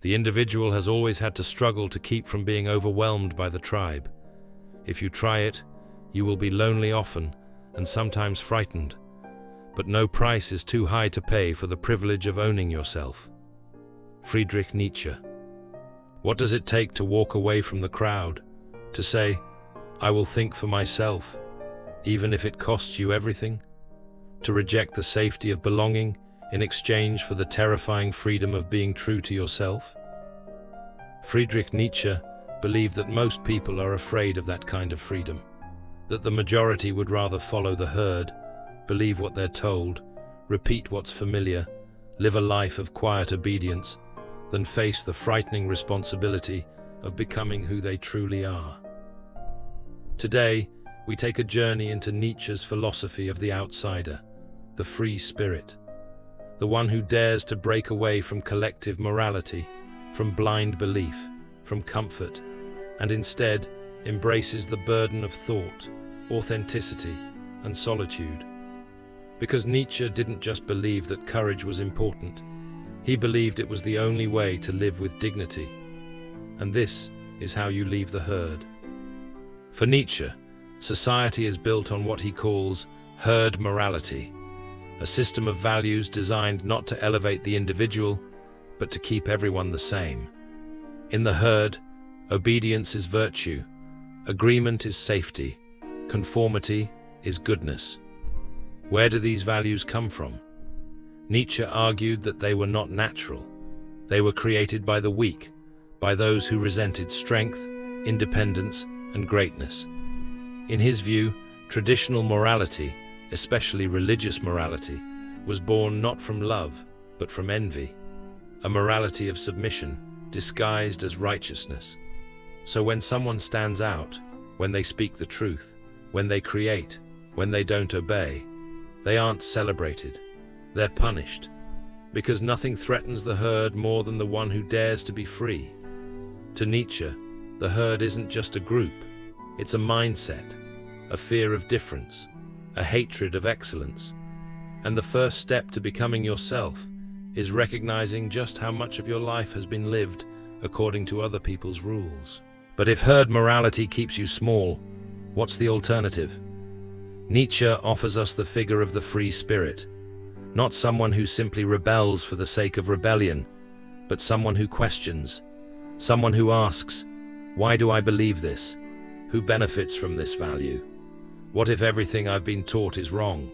The individual has always had to struggle to keep from being overwhelmed by the tribe. If you try it, you will be lonely often and sometimes frightened, but no price is too high to pay for the privilege of owning yourself. Friedrich Nietzsche. What does it take to walk away from the crowd, to say, "I will think for myself," even if it costs you everything? To reject the safety of belonging in exchange for the terrifying freedom of being true to yourself? Friedrich Nietzsche believed that most people are afraid of that kind of freedom, that the majority would rather follow the herd, believe what they're told, repeat what's familiar, live a life of quiet obedience, than face the frightening responsibility of becoming who they truly are. Today, we take a journey into Nietzsche's philosophy of the outsider, the free spirit, the one who dares to break away from collective morality, from blind belief, from comfort, and instead embraces the burden of thought, authenticity, and solitude. Because Nietzsche didn't just believe that courage was important, he believed it was the only way to live with dignity. And this is how you leave the herd. For Nietzsche, society is built on what he calls herd morality, a system of values designed not to elevate the individual, but to keep everyone the same. In the herd, obedience is virtue, agreement is safety, conformity is goodness. Where do these values come from? Nietzsche argued that they were not natural. They were created by the weak, by those who resented strength, independence, and greatness. In his view, traditional morality, especially religious morality, was born not from love, but from envy, a morality of submission, disguised as righteousness. So when someone stands out, when they speak the truth, when they create, when they don't obey, they aren't celebrated. They're punished, because nothing threatens the herd more than the one who dares to be free. To Nietzsche, the herd isn't just a group, it's a mindset, a fear of difference, a hatred of excellence. And the first step to becoming yourself is recognizing just how much of your life has been lived according to other people's rules. But if herd morality keeps you small, what's the alternative? Nietzsche offers us the figure of the free spirit, not someone who simply rebels for the sake of rebellion, but someone who questions, someone who asks, why do I believe this? Who benefits from this value? What if everything I've been taught is wrong?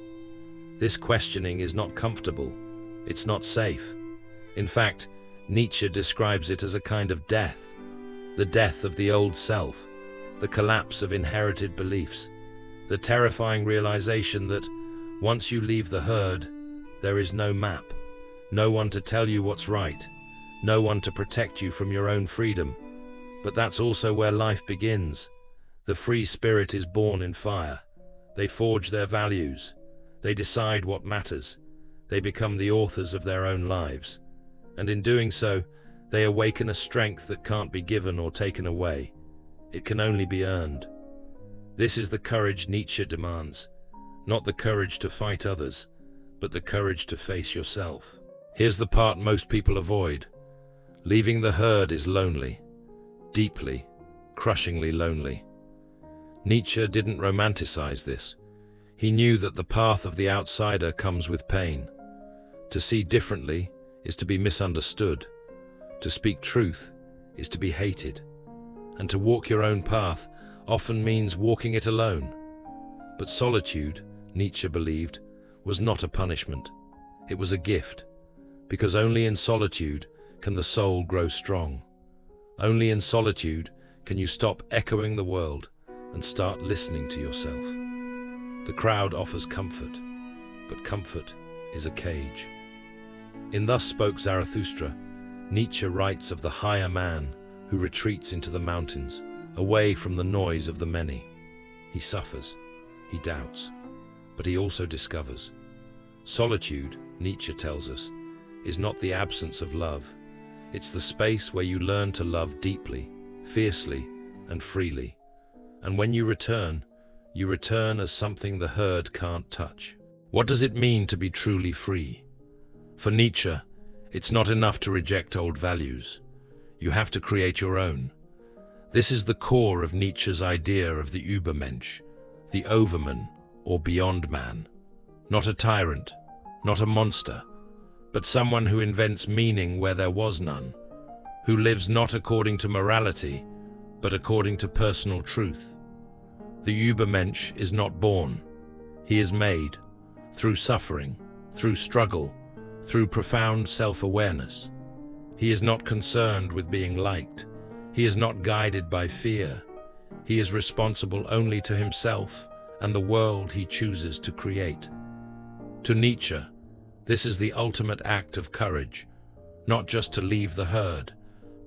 This questioning is not comfortable. It's not safe. In fact, Nietzsche describes it as a kind of death, the death of the old self, the collapse of inherited beliefs, the terrifying realization that once you leave the herd, there is no map, no one to tell you what's right, no one to protect you from your own freedom. But that's also where life begins. The free spirit is born in fire. They forge their values. They decide what matters. They become the authors of their own lives. And in doing so, they awaken a strength that can't be given or taken away. It can only be earned. This is the courage Nietzsche demands, not the courage to fight others, but the courage to face yourself. Here's the part most people avoid. Leaving the herd is lonely, deeply, crushingly lonely. Nietzsche didn't romanticize this. He knew that the path of the outsider comes with pain. To see differently is to be misunderstood. To speak truth is to be hated. And to walk your own path often means walking it alone. But solitude, Nietzsche believed, was not a punishment. It was a gift, because only in solitude can the soul grow strong. Only in solitude can you stop echoing the world and start listening to yourself. The crowd offers comfort, but comfort is a cage. In Thus Spoke Zarathustra, Nietzsche writes of the higher man who retreats into the mountains, away from the noise of the many. He suffers, he doubts, but he also discovers. Solitude, Nietzsche tells us, is not the absence of love. It's the space where you learn to love deeply, fiercely, and freely. And when you return as something the herd can't touch. What does it mean to be truly free? For Nietzsche, it's not enough to reject old values. You have to create your own. This is the core of Nietzsche's idea of the Übermensch, the overman or beyond man. Not a tyrant, not a monster, but someone who invents meaning where there was none, who lives not according to morality, but according to personal truth. The Übermensch is not born. He is made, through suffering, through struggle, through profound self-awareness. He is not concerned with being liked. He is not guided by fear. He is responsible only to himself and the world he chooses to create. To Nietzsche, this is the ultimate act of courage, not just to leave the herd,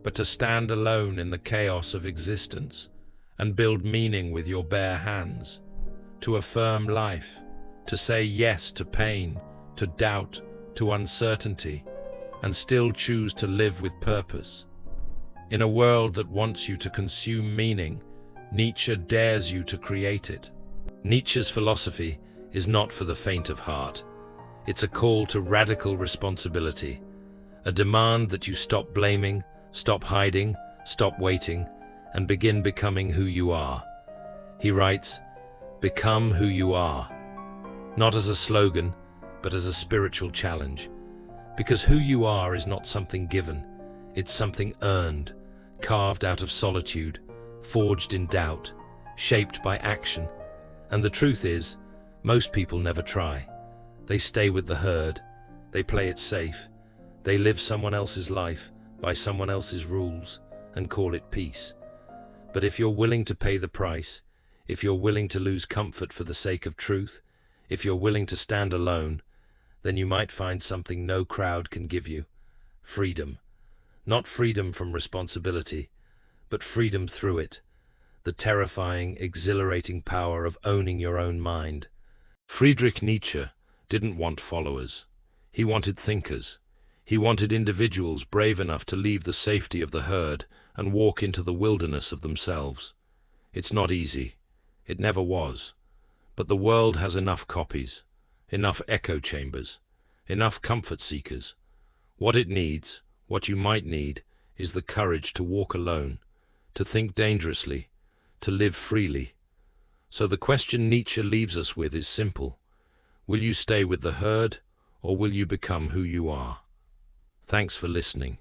but to stand alone in the chaos of existence and build meaning with your bare hands, to affirm life, to say yes to pain, to doubt, to uncertainty, and still choose to live with purpose. In a world that wants you to consume meaning, Nietzsche dares you to create it. Nietzsche's philosophy is not for the faint of heart. It's a call to radical responsibility, a demand that you stop blaming, stop hiding, stop waiting, and begin becoming who you are. He writes, "Become who you are," not as a slogan, but as a spiritual challenge. Because who you are is not something given, it's something earned, carved out of solitude, forged in doubt, shaped by action. And the truth is, most people never try. They stay with the herd, they play it safe, they live someone else's life by someone else's rules and call it peace. But if you're willing to pay the price, if you're willing to lose comfort for the sake of truth, if you're willing to stand alone, then you might find something no crowd can give you: freedom. Not freedom from responsibility, but freedom through it. The terrifying, exhilarating power of owning your own mind. Friedrich Nietzsche didn't want followers. He wanted thinkers. He wanted individuals brave enough to leave the safety of the herd and walk into the wilderness of themselves. It's not easy. It never was. But the world has enough copies, enough echo chambers, enough comfort seekers. What it needs, what you might need, is the courage to walk alone, to think dangerously, to live freely. So the question Nietzsche leaves us with is simple. Will you stay with the herd, or will you become who you are? Thanks for listening.